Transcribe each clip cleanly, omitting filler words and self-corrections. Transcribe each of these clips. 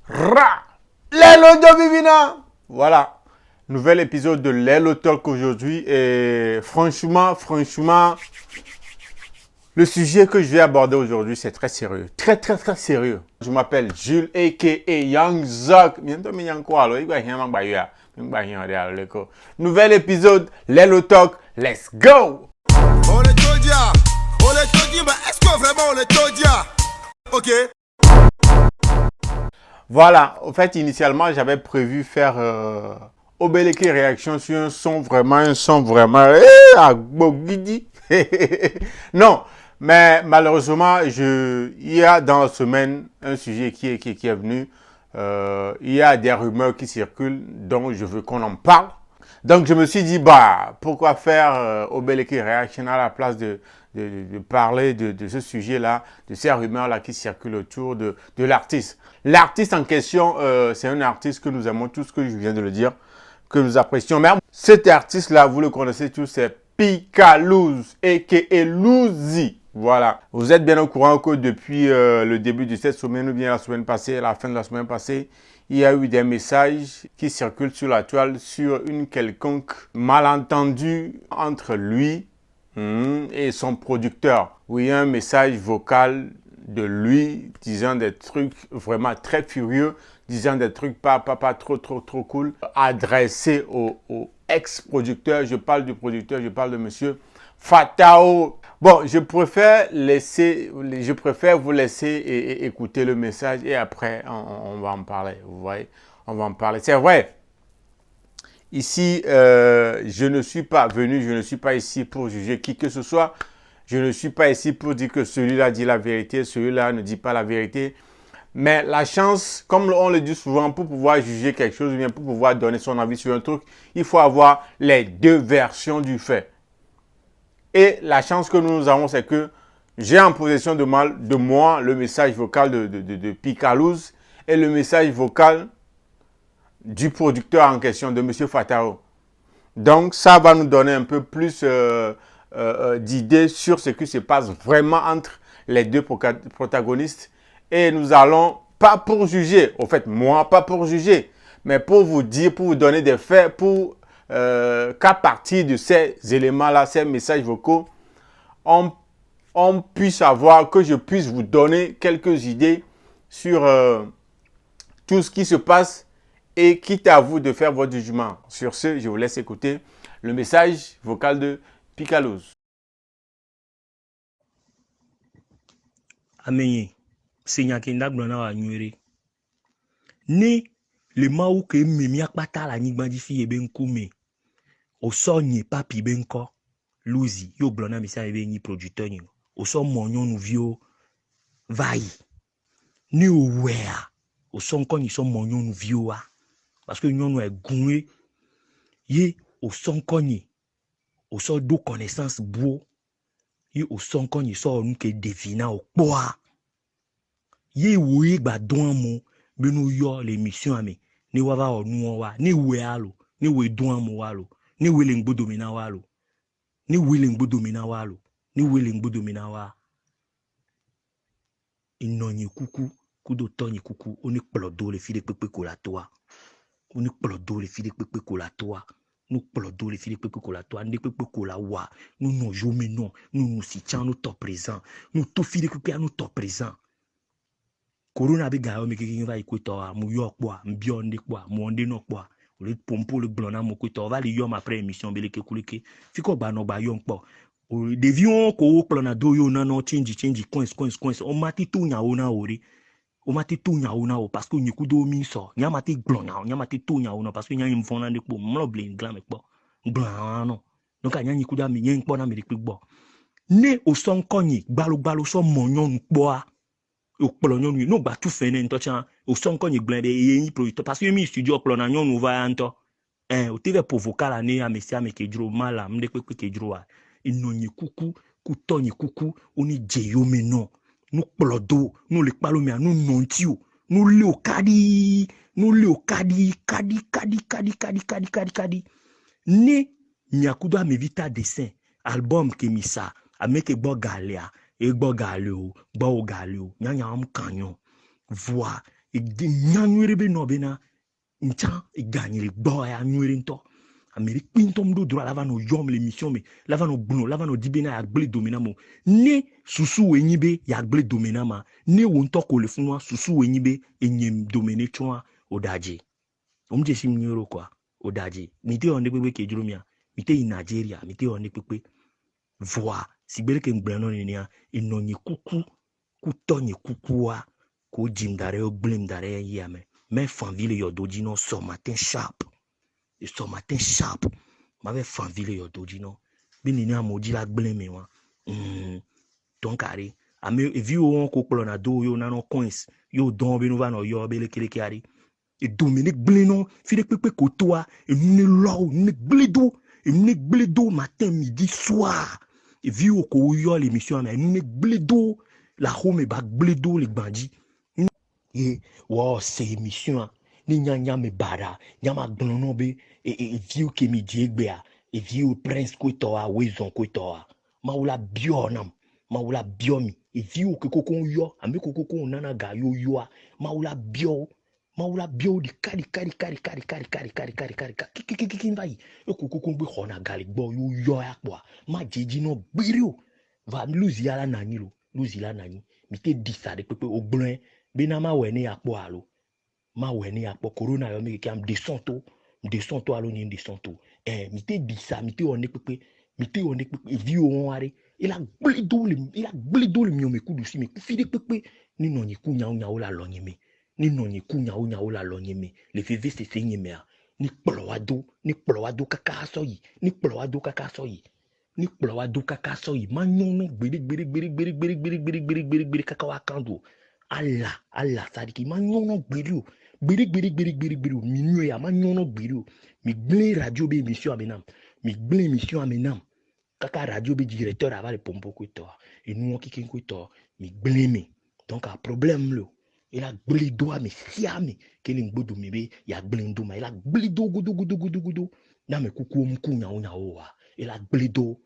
Ra! Lelo Vivina! Voilà. Nouvel épisode de Lelo Talk aujourd'hui. Et franchement, le sujet que je vais aborder aujourd'hui, c'est très sérieux. Très sérieux. Je m'appelle Jules, a.k.a. Young Zog. Nouvel épisode, Lelo Talk. Let's go! On est Todia, mais est-ce que vraiment on est Todia? Ok. Voilà, en fait, initialement, j'avais prévu faire Obeleke réaction sur un son vraiment, Agbogidi. Non, mais malheureusement, il y a dans la semaine un sujet qui est venu. Il y a des rumeurs qui circulent, dont je veux qu'on en parle. Donc, je me suis dit, bah, pourquoi faire Obeleke réaction à la place de parler de ce sujet-là, de ces rumeurs-là qui circulent autour de l'artiste. L'artiste en question, c'est un artiste que nous aimons tous, que je viens de le dire, que nous apprécions. Mais cet artiste-là, vous le connaissez tous, c'est Picalouz, a.k.a. Louzi. Voilà. Vous êtes bien au courant que depuis le début de cette semaine, ou bien la semaine passée, la fin de la semaine passée, il y a eu des messages qui circulent sur la toile sur une quelconque malentendu entre lui et son producteur. Oui, un message vocal de lui disant des trucs vraiment très furieux, disant des trucs pas trop cool, adressé au ex-producteur. Je parle du producteur, je parle de monsieur Fatao. Bon, je préfère vous laisser écouter le message et après on va en parler. Vous voyez, on va en parler. C'est vrai. Ici, je ne suis pas ici pour juger qui que ce soit. Je ne suis pas ici pour dire que celui-là dit la vérité, celui-là ne dit pas la vérité. Mais la chance, comme on le dit souvent, pour pouvoir juger quelque chose, ou bien pour pouvoir donner son avis sur un truc, il faut avoir les deux versions du fait. Et la chance que nous avons, c'est que j'ai en possession de moi le message vocal de Picalouz et le message vocal du producteur en question, de M. Fatao. Donc, ça va nous donner un peu plus d'idées sur ce qui se passe vraiment entre les deux protagonistes. Et nous allons, pas pour juger, au fait, moi, pas pour juger, mais pour vous dire, pour vous donner des faits, pour qu'à partir de ces éléments-là, ces messages vocaux, on puisse avoir, que je puisse vous donner quelques idées sur tout ce qui se passe et quitte à vous de faire votre jugement. Sur ce, je vous laisse écouter le message vocal de Picalouz. Amenye, senyakenda gblɔna wa nyuie ɖe. Ne le mawu ke me miakpata le anyigba dzi fi ebe ŋkume, osɔ nye papi be ŋkɔ, Louzi, yo gblɔna mi sa ebe nyi producteur nyi, osɔ mɔ nyɔnuviwo va yi. Ne owea, osɔ ŋkɔ nyi sɔ mɔ nyɔnuviwoa, parce que nyɔnu egun ye osɔ ŋkɔ nyi, osɔ do connaissance buo. Ye osɔ ŋkɔ nyi sɔ nu ke devina o kpɔa. Ye woe gba dɔn mo be no yɔ l'émission ame ne wa va wɔ nu wa ne woe alo ne woe dɔn mo wa lo ne woe le ŋgbo domina wa lo ne woe le ŋgbo domina wa lo ne woe le ŋgbo domina wa. Inɔnyi kuku kudo tɔnyi kuku oni kplɔ do le fi de kpekpe ko la toa oni kplɔ do le fi de kpekpe ko la toa nu kplɔ do le fi de kpekpe ko la toa ne kpekpe ko la wa nu nɔ jome nɔ nu nu si tsan nu tɔ présent nu to fi de kpekpe nu tɔ présent. Corona be ga me keke va ikuto a mu yo kpoa mbio ndi kpoa mu ndi no kpoa le pompo le glona mo kuto va le yo ma après émission be le ke kulike fiko ba no ba yo kpo o devion ko kplo na do yo na no change coins o mati tu nya ona ori o mati tu nya ona o parce que nyiku do mi so nya mati glona nya mati tu nya ona parce que nya yim fona ndi kpo mlo blin glam kpo gbla no donc anya nyiku da mi yen kpo na mi de kpo ne o son konyi gbalo so mo nyon kpoa o kplo nyonu no ba tu fene nto chan o son ko nyi blende ye producteur parce que mi studio kplo na nyonu va nto o teve provoca la ne amesia me ke dro mala mde kpekpe ke dro wa inonyi kuku ku tonyi kuku oni jeyo me no no kplo do no le palo me no nontio no le o kadi ne miakudo me vita dessin album ke misa ameke gbo galia egbo galio gbo galio nyanya am kanyo voix et nyanwere be no bena ncha e gagnere bo ya nwere nto Amérique pintom do droit lava no yom l'émission mais lava no buno lava no dibena ya gble domina mo ne susu wenyibe ya gble domina ma ne wonto ko le funwa susu wenyibe enyem domine chwa odaji omje sim nyoro kwa odaji mite onde pepe ke jurumia mite in Nigeria mite onde pepe voix sibere ke ngbano ni ya inonyi kuku kutonyi kukuwa ko jimdare o glemdare yame mais fanville yo dojino so matin sharp et so matin sharp m'avait fanville yo dojino binini amoji la gleme wa donc ari ame vi o ko plo na do yo na no coins yo don be no va no yo be le kele kiari et Dominique Bleno file pepe kotoa et ne lo ne bledo matin midi soir et vi o ko yo l'émission mais ne bledo la home ba bledo les bandits et wow c'est émission ni nya me bara nya ma gnono be et viu ke mi diegbea et viu prince ko toa wezon ko toa maula bionam maula biomi et viu ke kokon yo ambe kokon nana ga yo yo maula bio di kari vai e kokon be hona gali gbo yo akwa ma jeji no birio va luzi ala nani lo luzi la nani mi te disa de pepe ogblen be na ma wene akpo alo ma wene akpo corona yo mi ke am descento alo ni descento mi te disa mi te one pepe vi o ware il a bledo le mi o me kudu si me fi de pepe ni no ni kunya o la lo nyeme ni no ni kunya o la lo nyeme le feve se se nyeme a ni plowado kaka so yi ni plowado kaka so yi ma nyono gbere kaka wa kando ala sadiki ma nyono gbere mi nyo ya ma nyono gbere mi gle radio be émission amenam kaka radio be directeur ava le pompo ko to et nous qui ko to mi gle me donc a problème lo il a gle do mi siame ke ni gbodo mi be ya gle ndo ma il a gle do gudu na me kuku mku nya wa il a gle do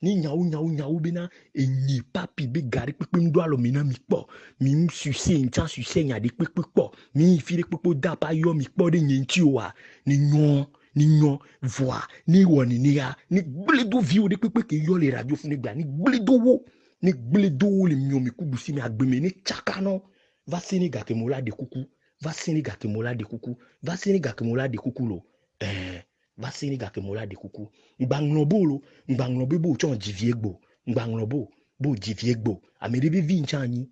ni nyawo bena enyi papi be gari pepe ndo alo mina mi po mi succès nya de pepe po mi fi de pepe da pa yo mi po de nyenchi wa ni nyon voix ni woni ni ya ni bledo view de pepe ke yo le radio fune gba ni bledo wo le mi o mi kudu si mi agbeme ni chakano va Sénégal ke mola de kuku va Sénégal ke mola de kuku lo va Sénégal ke mola de kuku ngbanglobo bo chon jiviegbo ngbanglobo bo jiviegbo amerebe vinchanyi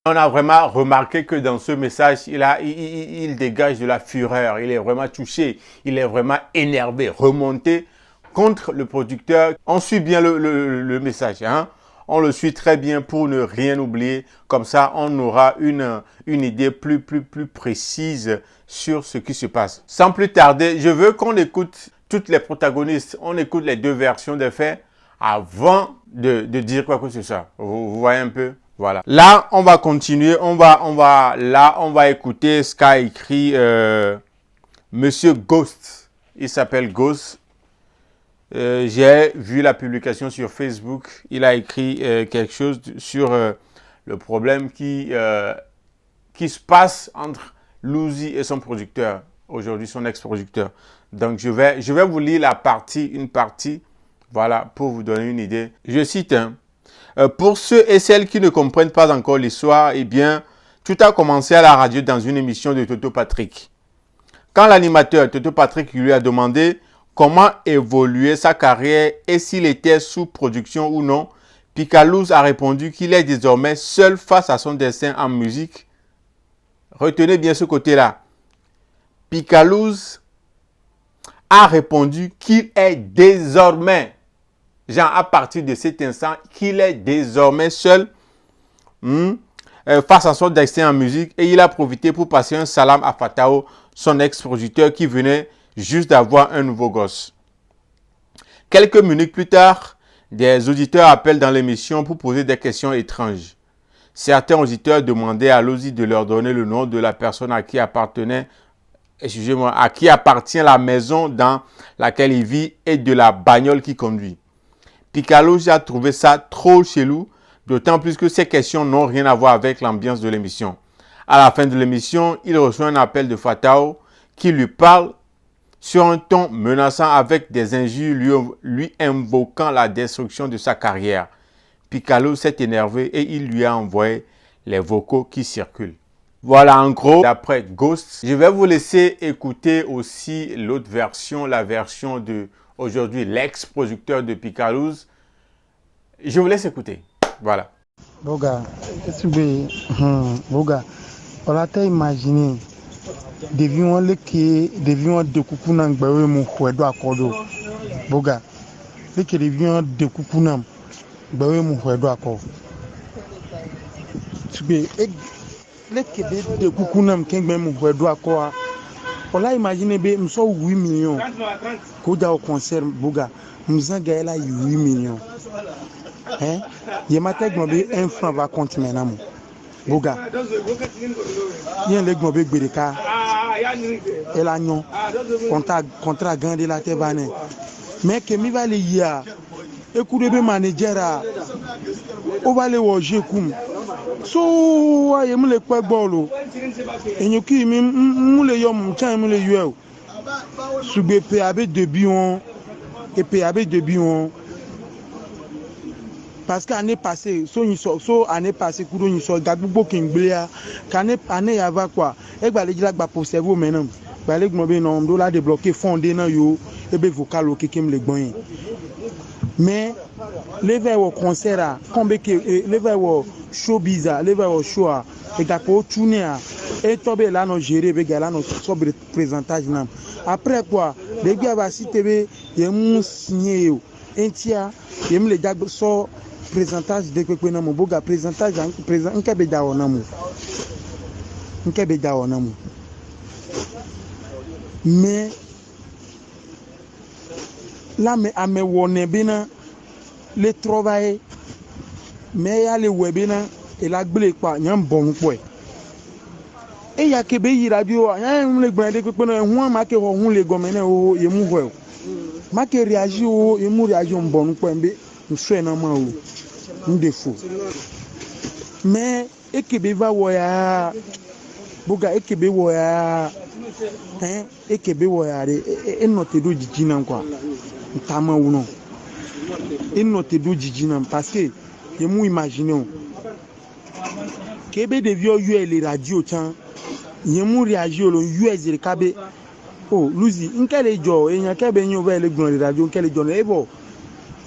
On a vraiment remarqué que dans ce message, il dégage de la fureur, il est vraiment touché, il est vraiment énervé, remonté contre le producteur. On suit bien le message, hein? On le suit très bien pour ne rien oublier. Comme ça, on aura une idée plus précise sur ce qui se passe. Sans plus tarder, je veux qu'on écoute toutes les protagonistes. On écoute les deux versions des faits avant de dire quoi que ce soit. Vous voyez un peu? Voilà. Là, on va continuer. On va écouter ce qu'a écrit Monsieur Ghost. Il s'appelle Ghost. J'ai vu la publication sur Facebook. Il a écrit quelque chose sur le problème qui se passe entre Louzi et son producteur. Aujourd'hui, son ex-producteur. Donc, je vais vous lire une partie, voilà, pour vous donner une idée. Je cite, hein, pour ceux et celles qui ne comprennent pas encore l'histoire, eh bien, tout a commencé à la radio dans une émission de Toto Patrick. Quand l'animateur Toto Patrick lui a demandé comment évoluer sa carrière et s'il était sous production ou non, Picalouz a répondu qu'il est désormais seul face à son destin en musique. Retenez bien ce côté-là. Picalouz a répondu qu'il est désormais, genre à partir de cet instant, qu'il est désormais seul face à son destin en musique et il a profité pour passer un salam à Fatao, son ex-producteur qui venait juste d'avoir un nouveau gosse. Quelques minutes plus tard, des auditeurs appellent dans l'émission pour poser des questions étranges. Certains auditeurs demandaient à Louzi de leur donner le nom de la personne à qui appartient la maison dans laquelle il vit et de la bagnole qu'il conduit. Picalouz a trouvé ça trop chelou, D'autant plus que ces questions n'ont rien à voir avec l'ambiance de l'émission. À la fin de l'émission, il reçoit un appel de Fatao qui lui parle sur un ton menaçant avec des injures lui invoquant la destruction de sa carrière. Piccalo s'est énervé et il lui a envoyé les vocaux qui circulent. Voilà en gros, d'après Ghost. Je vais vous laisser écouter aussi l'autre version, la version de aujourd'hui l'ex-producteur de Piccalouz. Je vous laisse écouter. Voilà. Boga, Boga, on a imaginé devions de coucou nan gbawe mon kwedo akodo. Boga, les qui devions de coucou nan gbawe mon kwedo akodo. Les qui de coucou nan gbawe mon kwedo akodo. On a imaginé be m'so 8 millions. Koda au concert Boga, m'zan gaela 8 millions. Hein? Il m'a dit que 1 franc va compte maintenant. Boga. Il y a un legno be bereka. Et l'agnon. Contrat grandi la tebane. Mais que mi va le ya. Écoute be manager. On va le wager comme. So aye mu le kwa bolo. Enyoki mi mu le yom chan mu le yo. Sube PAB de bion et PAB de bion. Parce qu'année passée, année passée, kudo ni so gagbo kingblia, année yava quoi. E gba le jila gba pour cerveau maintenant. Ba le gbo be non do la débloquer fondé nan yo e be vocal o kekem le gbon. Mais les vers au concert combe que les vers au show bizarre, les vers au show e ga ko tourner et tobe là non gérer be ga là non sobre présentage nan. Après quoi, les gars va citer be yemu signé yo. Entia yemu le gagbo so présentage de quoi na mo Boga présentage présent nkebe dawo na mo mais là mais ame wone bina le travail mais ya le webina et la gbele pa nyam bon po e ya kebe yi radio ya le gban de quoi na hu ma ke ho hu le gomene o ye mu ho ma ke réagir o ye mu réagir bon po mbe nso na ma o défaut. Mais ekebe va woya Boga ekebe woya hein ekebe woya e note do jijina quoi ntama uno e note do jijina parce que ye mu imaginer kebe de vieux yu les radio chan ye mu réagir lo yu ezire kabe oh luzi nkele jo enya kebe nyo va le gbon les radio nkele jo e bo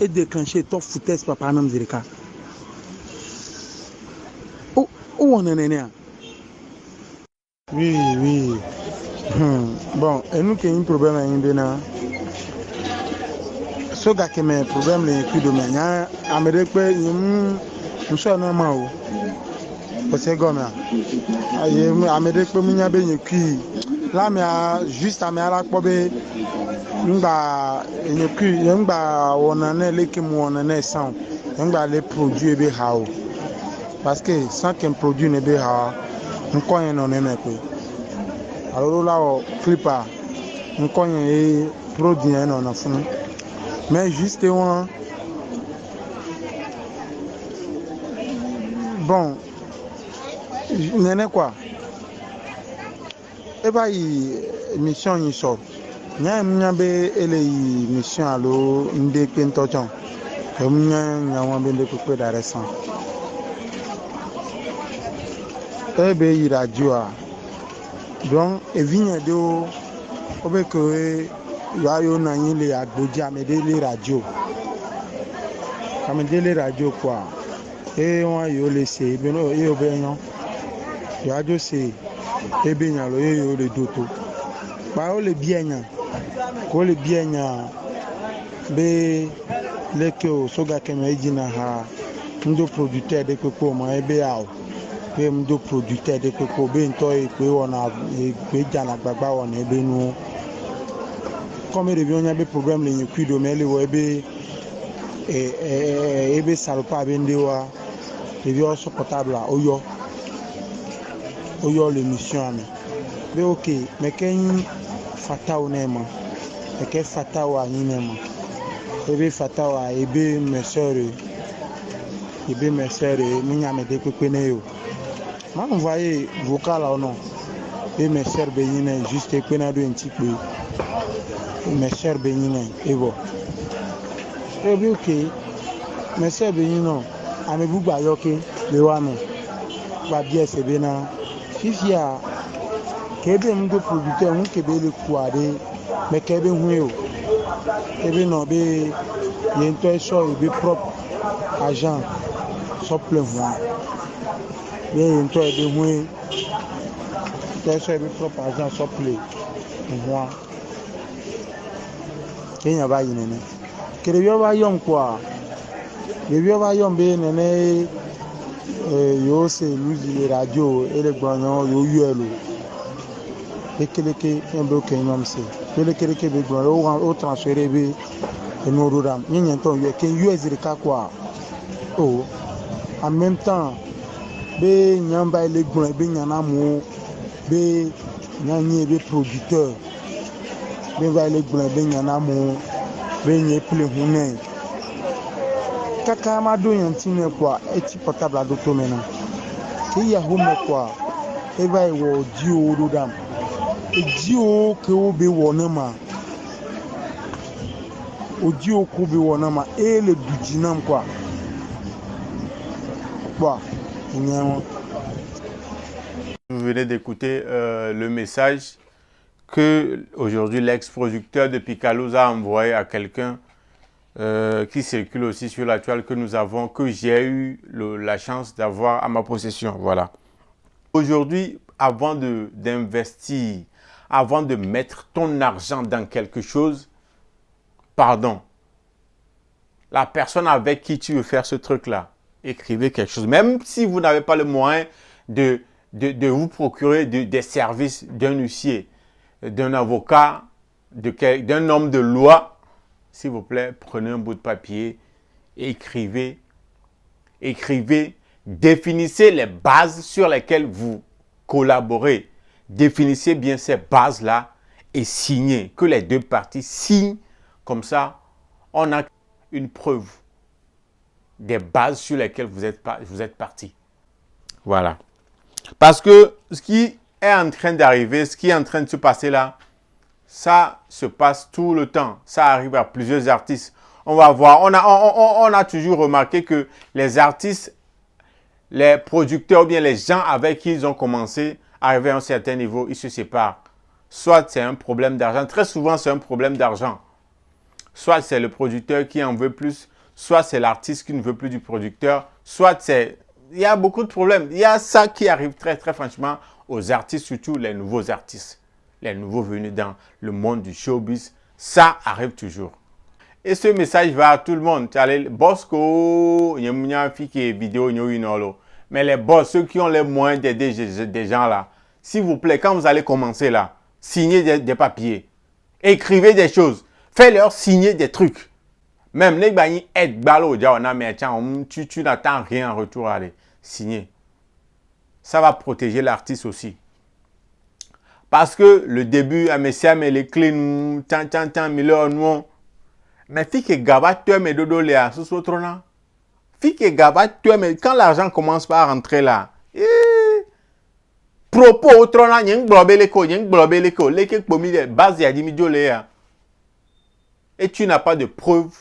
et déclencher top foutesse papa nam zirika. Où on en est né? Oui. Bon, et nous qui avons un problème à Indéna. Ce gars qui a un problème, il y a un domaine. Amérique, nous sommes normaux. Parce que comme Amérique, il y a un qui là, mais juste à la pobe, on a les produits parce que sans qu'un produit ne be ha on connaît non même quoi alors là clipa on connaît produit non na funu mais juste on bon nene quoi e ba yi mission yi so nya be ele yi mission alo nde pentochon comme nya wa be de ko da récent ebe yi radio a donc evinya do obe ko yo na yin le agboji amedele radio quoi e won yo le se be no e obe yan yo ajo se ebe yan lo yo le doto ba o le bien ko le bien be le ke o soga keme jina ha ndo producteur de koko ma ebe a pe mdo producteur de koko be nto e pe wona pe jana gbagba wona ebe nu comme de bien be problème le nyi do mele wo ebe ebe salopa be ndewa e bi o so portable oyo l'émission ame be OK mais ken Fatao nema e ke Fatao ani nema ebe Fatao ebe mes sœurs et bien mes sœurs et mounya me découpé yo. Moi envoyé vocal là non. Et mes sœurs bénine juste pénado un petit peu. Mes sœurs bénine et bon. Et bien ok. Mes sœurs bénine non. Ame bugba yoke le wame. Ba bien c'est bena. Fifia kebe mdo producteur on kebe le kuade mais kebe huyo. Kebe no be yento so be propre agent sople moi. Bien yento be huyo. Tẹsọ be propre agent sople moi. Kenya ba yinene. Kebe ba yom quoi. Kebe ba yom be nene yo se musique radio et les grands yo yuelo. Ekeleke embe kenyam se ekeleke be gbon o transférer be eno rodam nyen ton yo ke US ka quoi oh en même temps be nyamba le gbon be nyana mo be nyanyi be producteur be va le gbon be nyana mo be nye ple hunen kaka ma do yantine quoi et ti portable a do to mena ke ya home quoi e va wo di o rodam Odio que o be wonama. Odio ko be wonama et le budinam quoi. Quoi. Vous venez d'écouter le message que aujourd'hui l'ex-producteur de Picaloz a envoyé à quelqu'un qui circule aussi sur la toile que nous avons, que j'ai eu la chance d'avoir à ma possession. Voilà. Aujourd'hui, avant d'investir, avant de mettre ton argent dans quelque chose, pardon, la personne avec qui tu veux faire ce truc-là, écrivez quelque chose. Même si vous n'avez pas le moyen de vous procurer des services d'un huissier, d'un avocat, d'un homme de loi, s'il vous plaît, prenez un bout de papier, écrivez, définissez les bases sur lesquelles vous collaborez. Définissez bien ces bases-là et signez. Que les deux parties signent. Comme ça, on a une preuve des bases sur lesquelles vous êtes partis. Voilà. Parce que ce qui est en train d'arriver, ce qui est en train de se passer là, ça se passe tout le temps. Ça arrive à plusieurs artistes. On va voir. On a toujours remarqué que les artistes, les producteurs ou bien les gens avec qui ils ont commencé, arrivé à un certain niveau, ils se séparent. Soit c'est un problème d'argent. Très souvent, c'est un problème d'argent. Soit c'est le producteur qui en veut plus. Soit c'est l'artiste qui ne veut plus du producteur. Soit c'est... Il y a beaucoup de problèmes. Il y a ça qui arrive très franchement aux artistes, surtout les nouveaux artistes. Les nouveaux venus dans le monde du showbiz. Ça arrive toujours. Et ce message va à tout le monde. Bosco, il y a une vidéo, mais les boss, ceux qui ont les moyens d'aider des gens là, s'il vous plaît, quand vous allez commencer là, signez des papiers, écrivez des choses, faites-leur signer des trucs. Même les bagni aide balo, tu n'attends rien en retour, allez, signer. Ça va protéger l'artiste aussi. Parce que le début, à Messia, mais les clés, mais fi que gaba toi mais dodo léa sous autre na. Fi que gaba toi mais quand l'argent commence par rentrer là. Propos autre na nyeng blobeleko leke pomi de base ya dimidio léa. Et tu n'as pas de preuve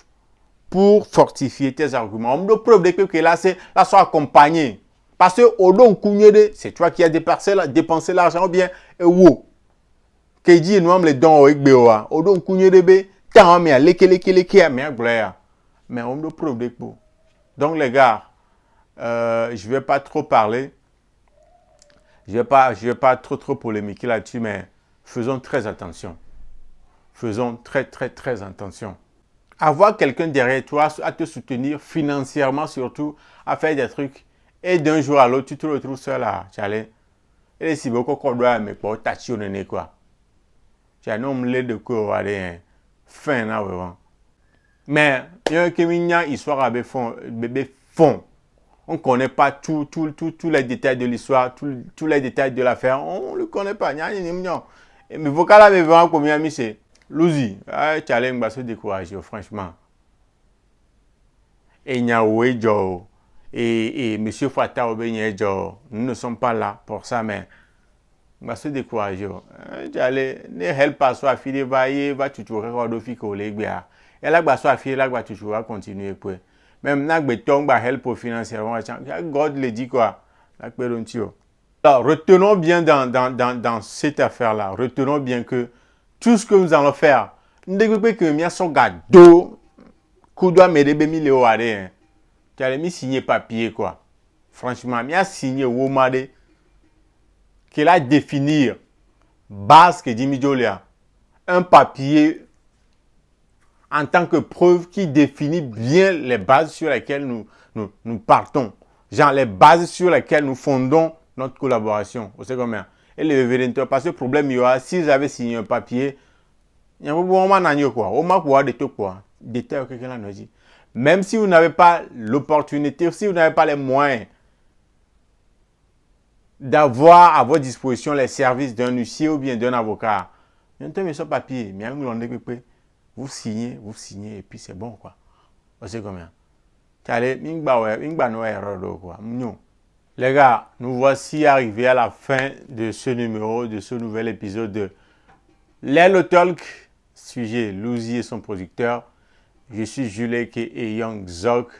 pour fortifier tes arguments. On me preuve de que là c'est là soit accompagné. Parce que au don kunyede, c'est toi qui as dépensé l'argent ou bien wo. Que dit nous les dons au ekbeoa. Au don kunyede be mais on me prouve des coups. Donc les gars, je vais pas trop parler. Je vais pas trop polémiquer là-dessus, mais faisons très attention. Faisons très attention. Avoir quelqu'un derrière toi à te soutenir financièrement surtout, à faire des trucs, et d'un jour à l'autre, tu te retrouves seul là, et si beaucoup qu'on doit mais pas t'acheter quoi. Tu as un homme de quoi aller. Fin là vraiment. Mais il y a une histoire avec bébé fond. On ne connaît pas tous les détails de l'histoire, tous les détails de l'affaire. On ne le connaît pas. Mais vocal avec vraiment combien de c'est Louzi, tu as se décourager franchement. Et il y a et M. Fata Obenyejo, nous ne sommes pas là pour ça, mais on va se décourager. J'allais, ne help pas soit fille va tu toujours regarder collègue bien. Et là bah soit fille là bah tu toujours continuer quoi. Même n'a béton bah help financièrement. God le dit quoi. Alors retenons bien dans cette affaire là, retenons bien que tout ce que nous allons faire, ne développez que mia son gado, coup doit m'aider bemi le ware. Tu as mis signé papier quoi. Franchement, mia signé womade qu'il a définir base que Jimmy Jolia, un papier en tant que preuve qui définit bien les bases sur lesquelles nous partons. Genre les bases sur lesquelles nous fondons notre collaboration. Vous savez combien? Et le véritaire, parce que le problème, il y aura, si j'avais signé un papier, il y a un moment quoi. Au moins, quoi, des trucs quoi. Détail, quelqu'un nous dit. Même si vous n'avez pas l'opportunité, si vous n'avez pas les moyens d'avoir à votre disposition les services d'un huissier ou bien d'un avocat, il y a un papier, vous signez, et puis c'est bon quoi. Vous savez combien? Les gars, nous voici arrivés à la fin de ce numéro, de ce nouvel épisode de Lelo Talk, sujet Louzi et son producteur. Je suis Julek et Young Zok.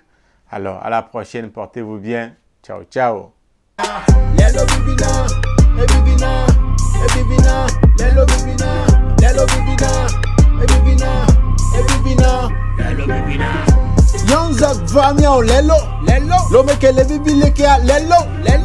Alors, à la prochaine, portez-vous bien. Ciao, ciao. Lelo bibina, e bibina, e bibina, lelo bibina, lelo bibina, e bibina, e bibina, lelo bibina. Young Zok va miao lelo, lelo. Lo me que le bibi le que a lelo, lelo.